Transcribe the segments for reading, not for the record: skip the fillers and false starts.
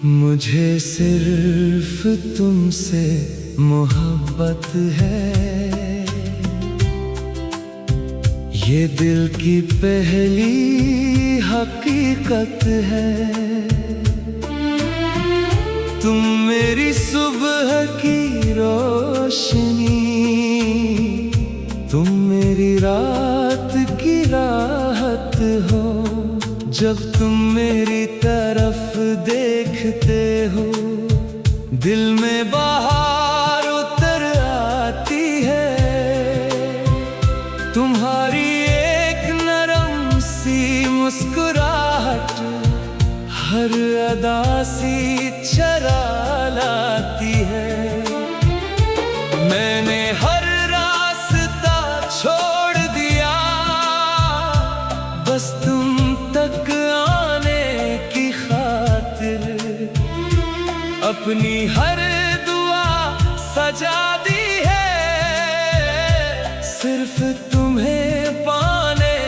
मुझे सिर्फ तुमसे मोहब्बत है, ये दिल की पहली हकीकत है। तुम मेरी सुबह की रोशनी, तुम मेरी रात की राहत हो। जब तुम मेरी तरफ देखते हो, दिल में बहार उतर आती है। तुम्हारी एक नरम सी मुस्कुराहट हर अदा सी चरा लाती है। मैंने हर रास्ता छोड़ दिया, बस तुम तक आने की खातिर। अपनी हर दुआ सजा दी है, सिर्फ तुम्हें पाने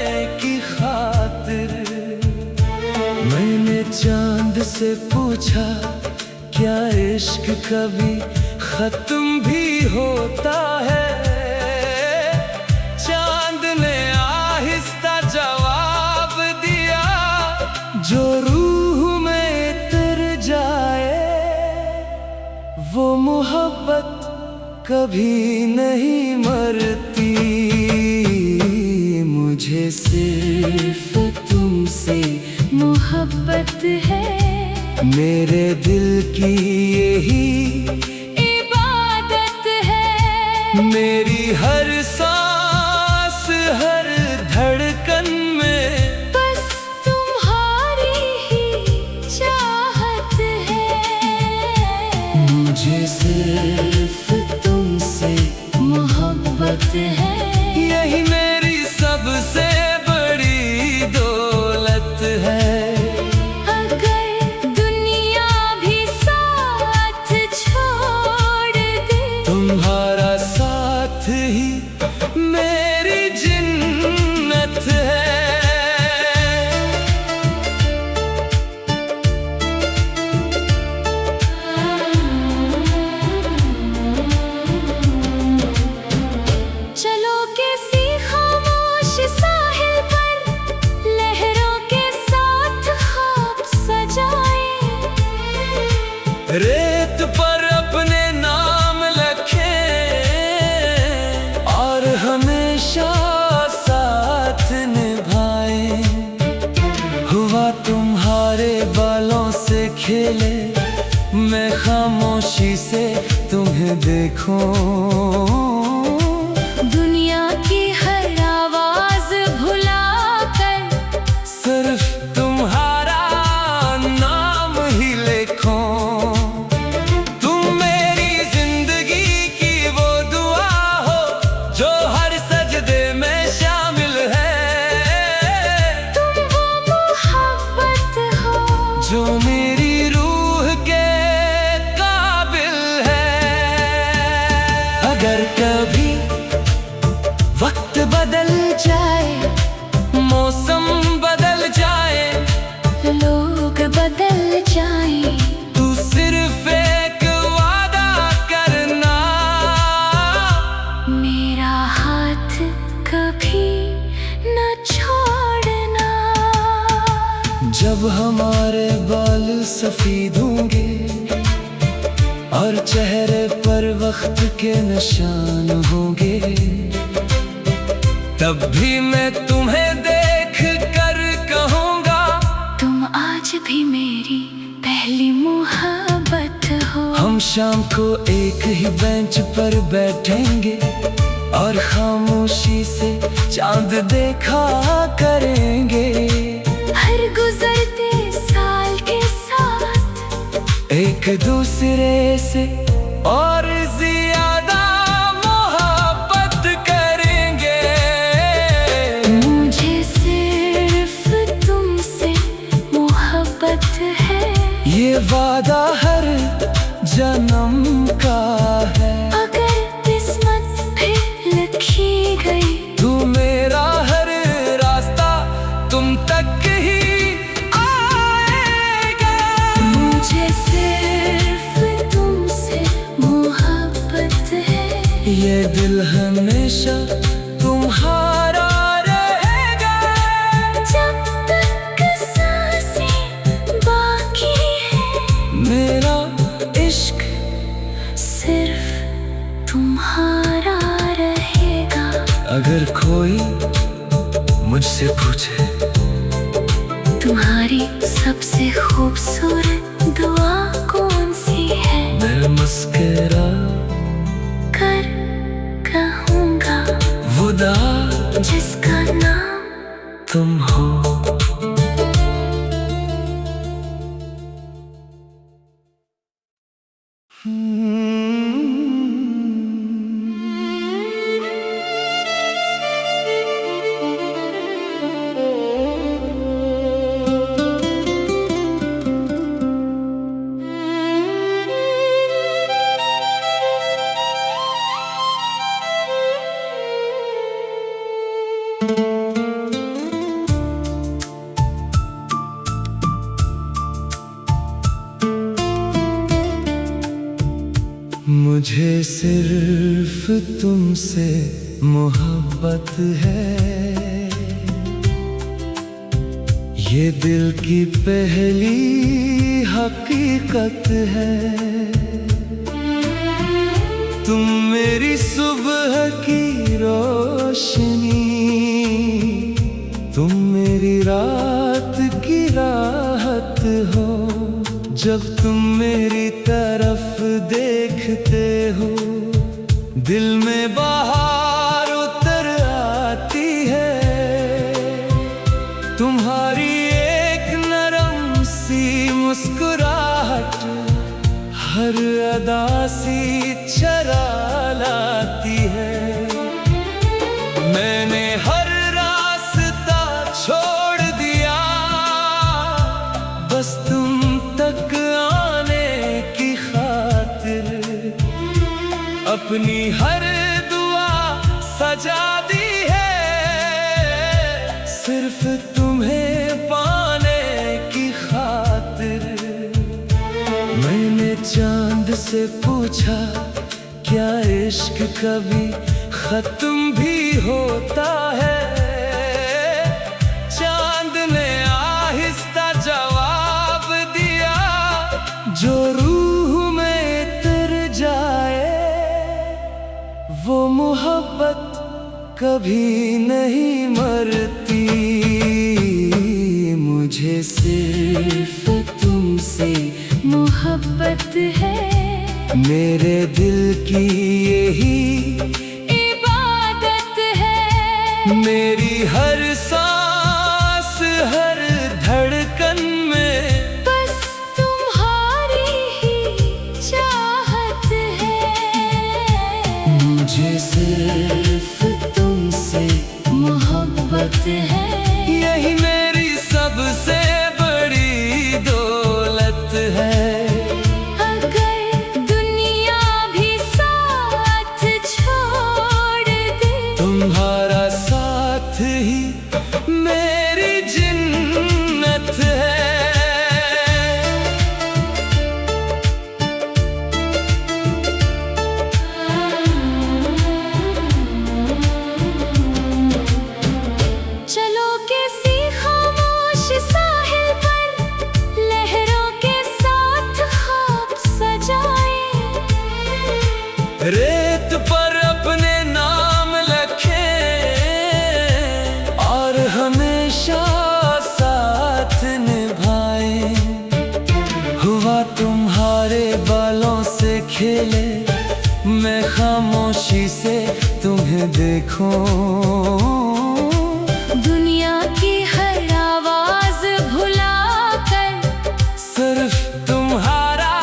की खातिर। मैंने चांद से पूछा, क्या इश्क कभी खत्म भी होता है? चांद ने आहिस्ता जवाब दिया, जो रूह में उतर जाए वो मोहब्बत कभी नहीं मरती। मुझे सिर्फ तुमसे मोहब्बत है, मेरे दिल की यही इबादत है। मेरी हर सांस हर धड़कन में बस तुम्हारी ही चाहत है। मुझे सिर्फ तुमसे मोहब्बत है, यही मेरी सबसे बड़ी दौलत है। तुम्हारा साथ ही मेरी जिन्नत है। चलो किसी खामोश साहिल पर, लहरों के साथ ख्वाब सजाए। रेत पर अपने नाम हमेशा साथ निभाए। हुआ तुम्हारे बालों से खेले, मैं खामोशी से तुम्हें देखूं। दुनिया की हर आवाज भुलाकर सिर्फ तुम्हारा नाम ही लिखूं। जो मेरी रूह के काबिल है। अगर कभी वक्त बदल जाए, मौसम बदल जाए, लोग बदल जाए, तू सिर्फ एक वादा करना, मेरा हाथ कभी न छोड़ना। जब हमारे बाल सफेद होंगे और चेहरे पर वक्त के निशान होंगे, तब भी मैं तुम्हें देख कर कहूँगा, तुम आज भी मेरी पहली मोहब्बत हो। हम शाम को एक ही बेंच पर बैठेंगे और खामोशी से चांद देखा करेंगे। हर गुजरते साल के साथ एक दूसरे से और ज्यादा मोहब्बत करेंगे। मुझे सिर्फ तुमसे मोहब्बत है, ये वादा हर जन्म का है। अगर किस्मत भी लिखी गई, तू मेरा हर रास्ता तुम तक ही आएगा। मुझे सिर्फ तुमसे मोहब्बत है, ये दिल हमेशा तुम्हारा रहेगा। जब तक सांसें बाकी है, मेरा इश्क सिर्फ तुम्हारा रहेगा। अगर कोई मुझसे पूछे तुम्हारी सबसे खूबसूरत दुआ कौन सी है, मैं मुस्कुरा कर कहूँगा वो दुआ जिसका नाम तुम हो। मुझे सिर्फ तुमसे मोहब्बत है, ये दिल की पहली हकीकत है। तुम मेरी सुबह की रोशनी, तुम मेरी रात की राहत हो। जब तुम मेरी तरफ देखते हो, दिल में बहार उतर आती है। तुम्हारी एक नरम सी मुस्कुराहट हर अदा सी चरा लाती है। मैंने हर रास्ता छोड़ दिया, बस तुम तक आने की खातिर। अपनी हर दुआ सजा दी है, सिर्फ तुम्हें पाने की खातिर। मैंने चांद से पूछा, क्या इश्क कभी खत्म भी होता है? चांद ने आहिस्ता जवाब दिया, जो रूह में तर जाए वो मोहब्बत कभी नहीं मरती। मुझे सिर्फ तुमसे मोहब्बत है, मेरे दिल की यही इबादत है। मेरी हर सांस हर धड़कन में बस तुम्हारी ही चाहत है। मुझे सिर्फ तुमसे मोहब्बत है, यही मेरी सबसे बड़ी दौलत है। अगर दुनिया भी साथ छोड़ दे, तुम्हारा साथ ही मेरी जिन्नत है। चलो किसी खामोश साहिल पर, लहरों के साथ ख्वाब सजाए। रेत पर अपने नाम लिखें और हमेशा साथ निभाएं। हुआ तुम्हारे बालों से खेले, मैं खामोशी से तुम्हें देखूं। दुनिया की हर आवाज भुलाकर सिर्फ तुम्हारा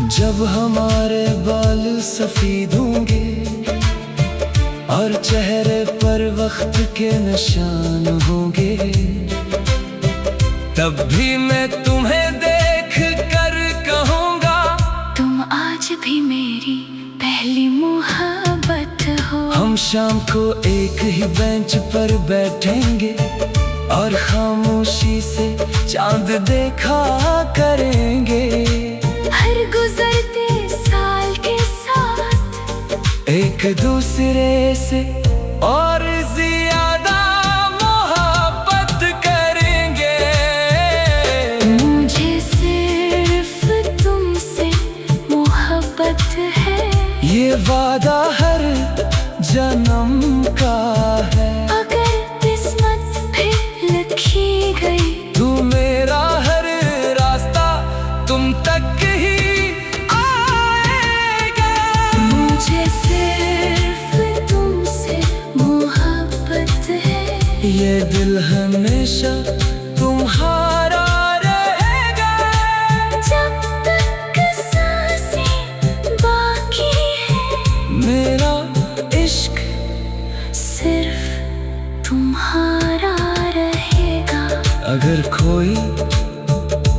जब हमारे बाल सफेद होंगे और चेहरे पर वक्त के निशान होंगे, तब भी मैं तुम्हें देख कर कहूँगा, तुम आज भी मेरी पहली मोहब्बत हो। हम शाम को एक ही बेंच पर बैठेंगे और खामोशी से चांद देखा करेंगे। हर गुजरते साल के साथ एक दूसरे से और ज्यादा मोहब्बत करेंगे। मुझे सिर्फ तुमसे मोहब्बत है, ये वादा हर जन्म का है। अगर किस्मत फिर लिखी गई, तू मेरा हर रास्ता तुम तक ही आएगा। मुझे सिर्फ तुमसे मोहब्बत है, ये दिल हमेशा तुम्हारा रहेगा। जब तक सांसें बाकी है, मेरा इश्क सिर्फ तुम्हारा रहेगा। अगर कोई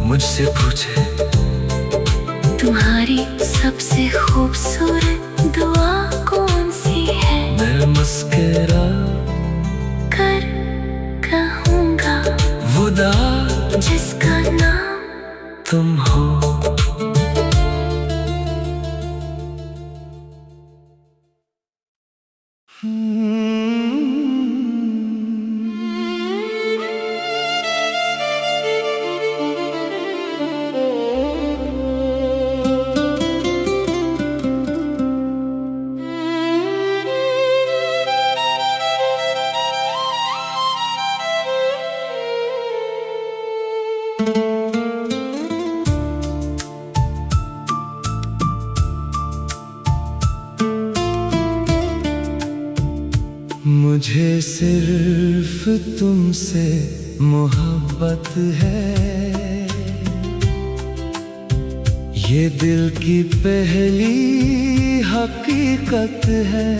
मुझसे पूछे तुम्हारी सबसे खूबसूरत दुआ कौन सी है, मैं मुस्कुरा कर कहूँगा, वो दुआ जिसका नाम तुम हो। मुझे सिर्फ तुमसे मोहब्बत है, ये दिल की पहली हकीकत है।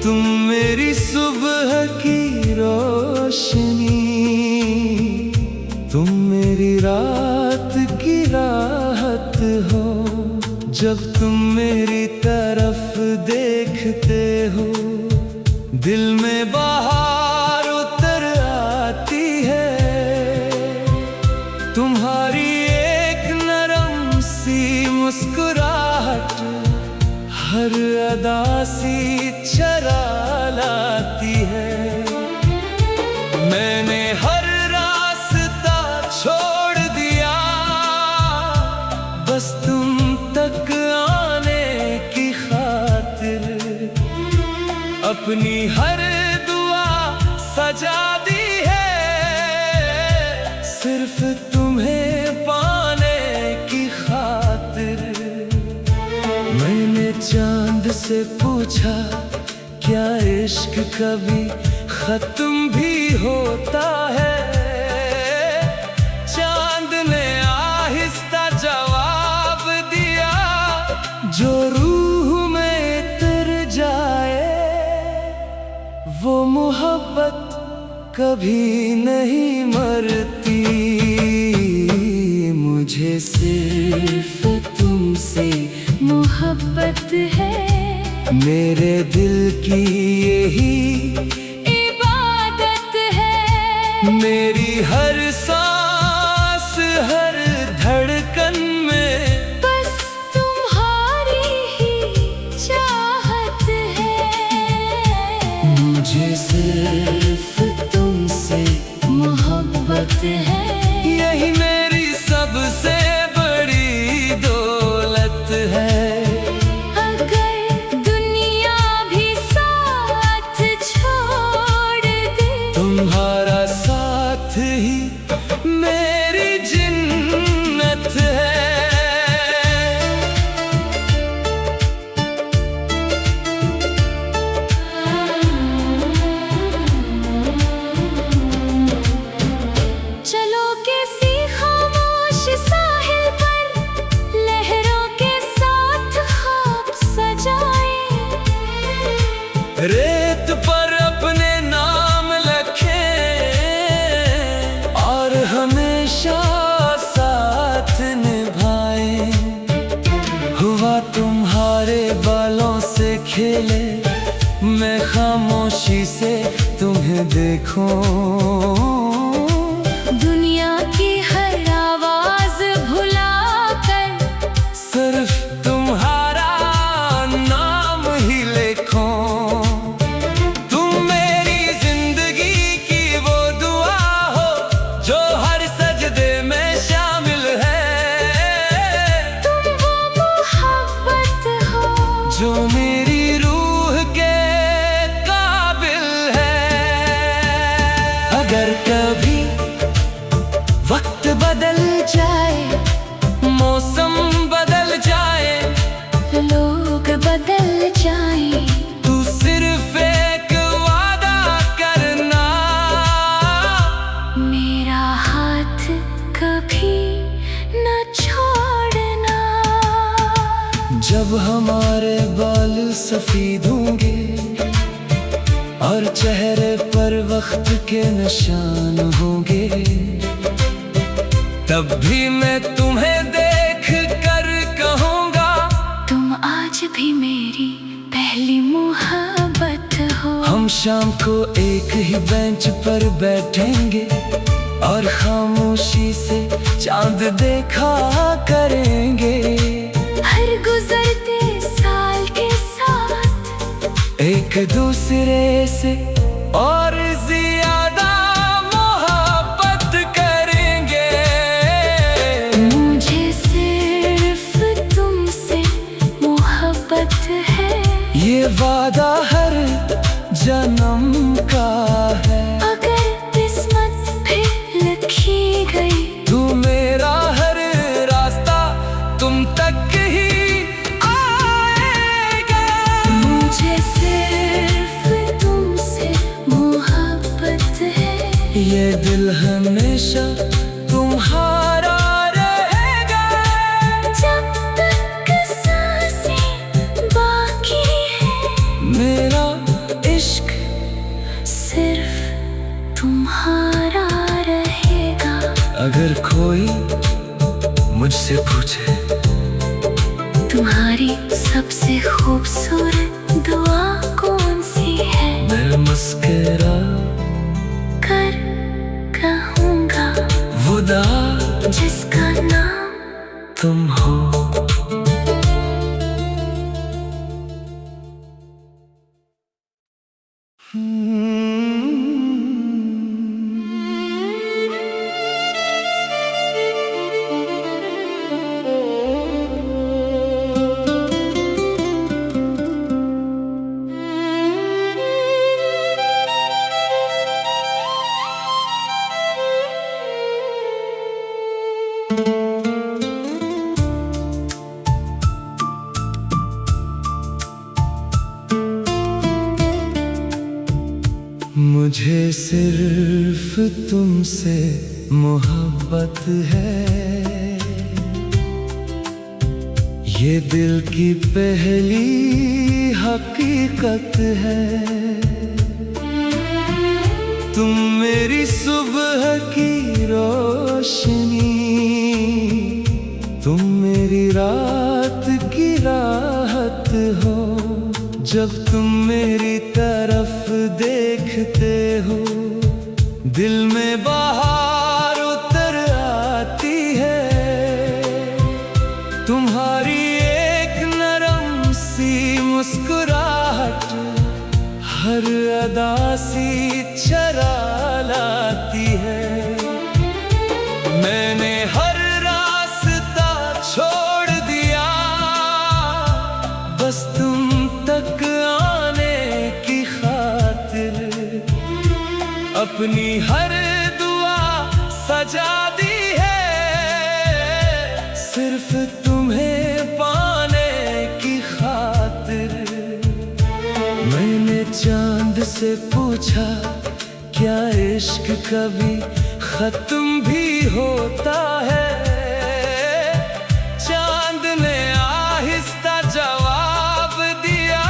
तुम मेरी सुबह की रोशनी, तुम मेरी रात की राहत हो। जब तुम मेरी तरफ देखते हो, दिल में बहार उतर आती है। तुम्हारी एक नरम सी मुस्कुराहट हर अदा सी चरा लाती है। मैंने हर रास्ता छोड़ दिया, बस तुम तक आने की खातिर। अपनी हर दुआ सजा दी है, सिर्फ तुम्हें पाने की खातिर। मैंने चांद से पूछा, क्या इश्क कभी खत्म भी होता है? चांद ने आहिस्ता जवाब दिया, जो रूह में तर जाए वो मोहब्बत कभी नहीं मरती। मुझे सिर्फ तुमसे मोहब्बत है, मेरे दिल की यही इबादत है। मेरी हर सांस हर धड़कन में बस तुम्हारी ही चाहत है। मुझे सिर्फ तुमसे मोहब्बत है, यही मेरी सबसे बड़ी दौलत है। अगर दुनिया भी साथ छोड़ खेले, मैं खामोशी से तुम्हें देखूं। दुनिया की हर आवाज भुलाकर सिर्फ तुम्हारा नाम ही लिखूं। तुम मेरी जिंदगी की वो दुआ हो जो हर सजदे में शामिल है। तुम वो मोहब्बत हो जो मेरी रूह के काबिल है। अगर कभी वक्त बदल जाए, मौसम बदल जाए, लोग बदल जाए, तू सिर्फ एक वादा करना, मेरा हाथ कभी न छोड़ना। जब हमारे बाल सफेद होंगे और चेहरे पर वक्त के निशान होंगे, तब भी मैं तुम्हें देख कर कहूँगा, तुम आज भी मेरी पहली मोहब्बत हो। हम शाम को एक ही बेंच पर बैठेंगे और खामोशी से चांद देखा करेंगे। हर गुजरते साल के साथ एक दूसरे से और ज्यादा मोहब्बत करेंगे। मुझे सिर्फ तुमसे मोहब्बत है, ये वादा हर जन्म का है। अगर किस्मत भी लिखी गई, तू मेरा हर रास्ता तुम तक ही आएगा। मुझे सिर्फ तुमसे मोहब्बत है, ये दिल हमेशा तुम्हारा रहेगा। जब तक सांसें बाकी है, मेरा इश्क सिर्फ तुम्हारा रहेगा। अगर कोई मुझसे पूछे तुम्हारी सबसे खूबसूरत दुआ कौन सी है, मैं मुस्कुरा कर कहूँगा वो दुआ जिसका नाम तुम हो। मुझे सिर्फ तुमसे मोहब्बत है, ये दिल की पहली हकीकत है। तुम मेरी सुबह की रोशनी, तुम मेरी रात की राहत हो। जब तुम मेरी तरफ देखते हो, दिल में बहार उतर आती है। तुम्हारी एक नरम सी मुस्कुराहट हर अदा सी चरा लाती है। मैंने हर रास्ता छोड़ दिया, बस तुम तक आने की खातिर। अपनी हर दुआ सजा दी है, सिर्फ तुम्हें पाने की खातिर। मैंने चांद से पूछा, क्या इश्क कभी खत्म भी होता है? चांद ने आहिस्ता जवाब दिया,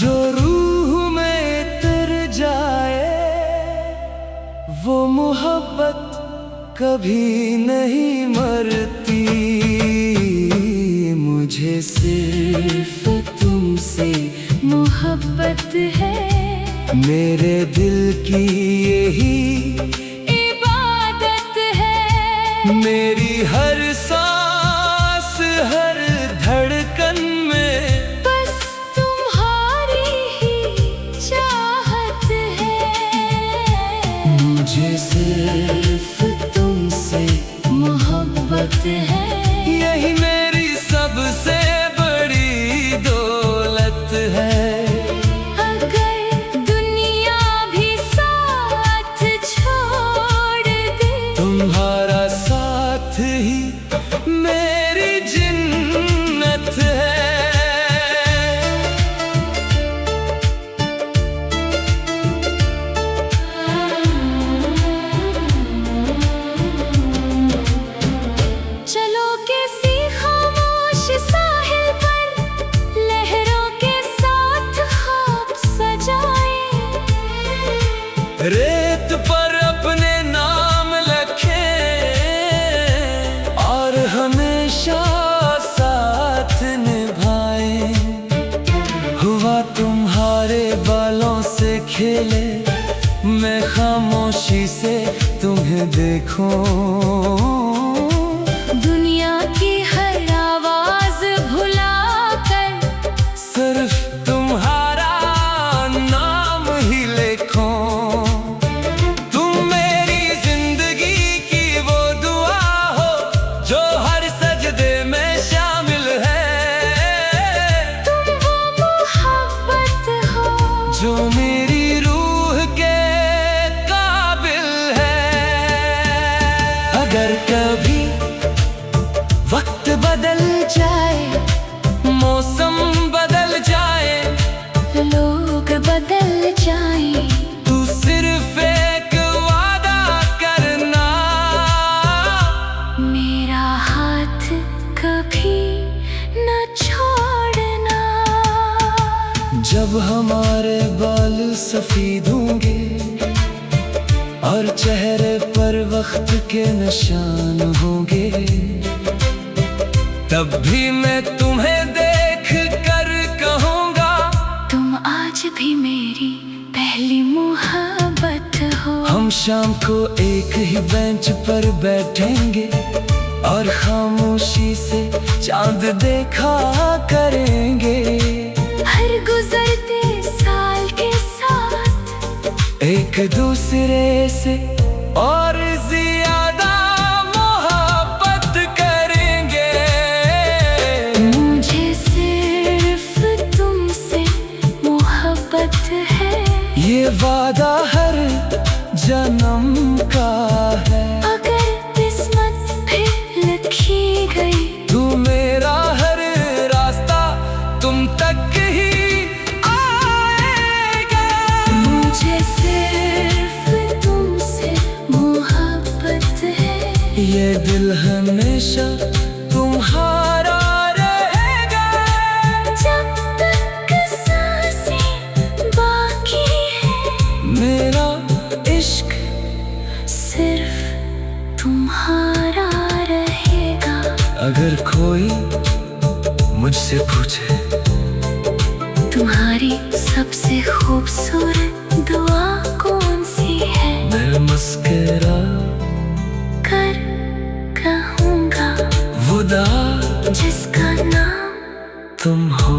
जो रूह में उतर जाए वो मोहब्बत कभी नहीं मरती। मुझे सिर्फ तुमसे मोहब्बत है, मेरे दिल की यही इबादत है। मेरी हर सांस हर धड़कन में बस तुम्हारी ही चाहत है। मुझे सिर्फ तुमसे मोहब्बत है, यही मेरी सबसे बड़ी दौलत है। अगर दुनिया भी साथ छोड़ दे, तुम्हारा साथ ही मेरी जिन्नत है। चलो किसी खामोश साहिल पर, लहरों के साथ ख्वाब सजाए। रेत पर अपने नाम लिखें और हमेशा साथ निभाएं। हुआ तुम्हारे बालों से खेले, मैं खामोशी से तुम्हें देखूं। दुनिया की हर आवाज भुलाकर सिर्फ तुम्हारा नाम ही लिखूं। तुम मेरी जिंदगी की वो दुआ हो जो हर सजदे में शामिल है। तुम वो मोहब्बत हो जो मेरी रूह के काबिल है। अगर कभी वक्त बदल जाए, मौसम बदल जाए, लोग बदल जाए, तू सिर्फ एक वादा करना। मेरा हाथ कभी न छोड़ना। जब हमारे बाल सफेद होंगे और चेहरे पर वक्त के निशान होंगे, तब भी मैं तुम्हें देख कर कहूँगा, तुम आज भी मेरी पहली मोहब्बत हो। हम शाम को एक ही बेंच पर बैठेंगे और खामोशी से चांद देखा करेंगे। हर गुजरते साल के साथ एक दूसरे से और ज्यादा मोहब्बत करेंगे। मुझे सिर्फ तुमसे मोहब्बत है, ये वादा हर जन्म का है। अगर किस्मत भी लिखी गई, तू मेरा हर रास्ता तुम तक ही आएगा। मुझे सिर्फ तुमसे मोहब्बत है, ये दिल हमेशा तुम्हारा रहेगा। जब तक सांसें बाकी है, मेरा इश्क सिर्फ तुम्हारा रहेगा। अगर कोई मुझसे पूछे, तुम्हारी सबसे खूबसूरत दुआ कौन सी है, मैं मुस्कुरा कर कहूँगा खुदा जिसका नाम तुम हो।